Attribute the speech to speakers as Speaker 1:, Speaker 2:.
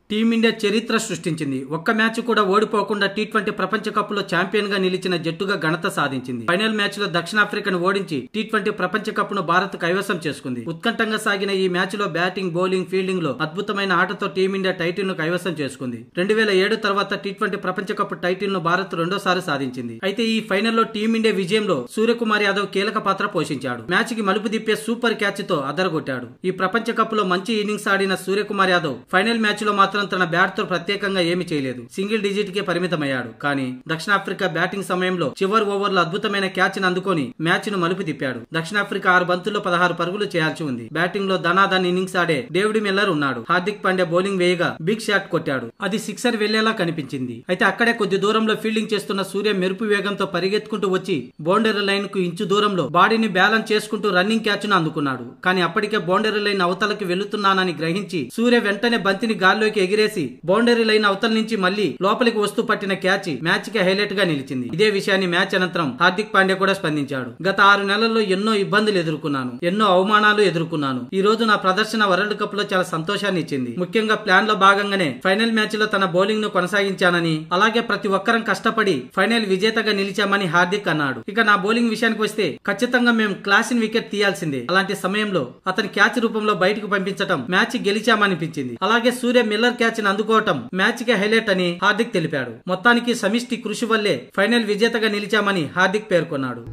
Speaker 1: Team India చరిత్ర సృష్టించింది. ఒక్క మ్యాచ్ కూడా ఓడిపోకుండా టీ20 ప్రపంచ కప్ లో ఛాంపియన్ గా నిలిచిన జట్టుగా ఘనత సాధించింది. ఫైనల్ మ్యాచ్ లో దక్షిణాఫ్రికాను ఓడించి టీ20 ప్రపంచ కప్ ను భారత్ కైవసం చేసుకుంది. ఉత్కంఠంగా సాగిన ఈ మ్యాచ్ లో బ్యాటింగ్, బౌలింగ్, ఫీల్డింగ్ లో అద్భుతమైన ఆటతో టీమిండియా టైటిల్ ను కైవసం చేసుకుంది. 2007 తర్వాత టీ20 ప్రపంచ కప్ టైటిల్ ను భారత్ రెండోసారి సాధించింది. అయితే ఈ ఫైనల్లో టీమిండియా విజయంలో సూర్యకుమార్ యాదవ్ కీలక పాత్ర పోషించాడు. మ్యాచ్ కి మలుపు తిప్పే సూపర్ క్యాచ్ తో అదరగొట్టాడు. ఈ ప్రపంచ కప్ లో మంచి ఇన్నింగ్స్ ఆడిన సూర్యకుమార్ యాదవ్ ఫైనల్ మ్యాచ్ లో మాత్రం తన బ్యాట్ తో ప్రత్యేకంగా ఏమీ చేయలేదు. సింగిల్ డిజిట్ కే పరిమితమయ్యాడు. కానీ దక్షిణాఫ్రికా బ్యాటింగ్ సమయంలో చివరి ఓవర్లో అద్భుతమైన క్యాచ్ ను అందుకొని మ్యాచ్ ను మలుపు తిప్పాడు. దక్షిణాఫ్రికా 6 బంతుల్లో 16 పరుగులు చేయాల్సి ఉంది. బ్యాటింగ్ లో ధనాధన్ ఇన్నింగ్స్ ఆడే డేవిడ్ మిల్లర్ ఉన్నాడు. హార్దిక్ పాండ్యా బౌలింగ్ వేయగా బిగ్ షాట్ కొట్టాడు. అది సిక్సర్ వెళ్లేలా కనిపించింది. అయితే అక్కడే కొద్ది దూరంలో ఫీల్డింగ్ చేస్తున్న సూర్య మెరుపు వేగంతో పరిగెత్తుకుంటూ వచ్చి బౌండరీ లైన్ కు ఇంచు దూరంలో బాడీని బ్యాలెన్స్ చేసుకుంటూ రన్నింగ్ క్యాచ్ ను అందుకున్నాడు. కానీ అప్పటికే బౌండరీ లైన్ అవతలకి వెళ్తున్నానని గ్రహించి సూర్య వెంటనే బంతిని గాల్లోకి ఎగిరేసి బౌండరీ లైన్ అవతల నుంచి మళ్లీ లోపలికి వస్తూ పట్టిన క్యాచ్ మ్యాచ్ కి హైలైట్ గా నిలిచింది. ఇదే విషయాన్ని మ్యాచ్ అనంతరం హార్దిక్ పాండ్యా కూడా స్పందించాడు. గత 6 నెలల్లో ఎన్నో ఇబ్బందులు ఎదుర్కొన్నాను, ఎన్నో అవమానాలు ఎదుర్కొన్నాను. ఈ రోజు నా ప్రదర్శన వరల్డ్ కప్ లో చాలా సంతోషాన్ని ఇచ్చింది. ముఖ్యంగా ప్లాన్ లో భాగంగానే ఫైనల్ మ్యాచ్ లో తన బౌలింగ్ ను కొనసాగించానని, అలాగే ప్రతి ఒక్కరం కష్టపడి ఫైనల్ విజేతగా నిలిచామని హార్దిక్ అన్నాడు. ఇక నా బౌలింగ్ విషయానికి వస్తే ఖచ్చితంగా మేము క్లాసిన్ వికెట్ తీయాల్సిందే. అలాంటి సమయంలో అతని క్యాచ్ రూపంలో బయటకు పంపించడం మ్యాచ్ గెలిచామనిపించింది. అలాగే సూర్య మిల్లర్ క్యాచ్ ను అందుకోవటం మ్యాచ్ కి హైలైట్ అని హార్దిక్ తెలిపాడు. మొత్తానికి సమిష్టి కృషి వల్లే ఫైనల్ విజేతగా నిలిచామని హార్దిక్ పేర్కొన్నాడు.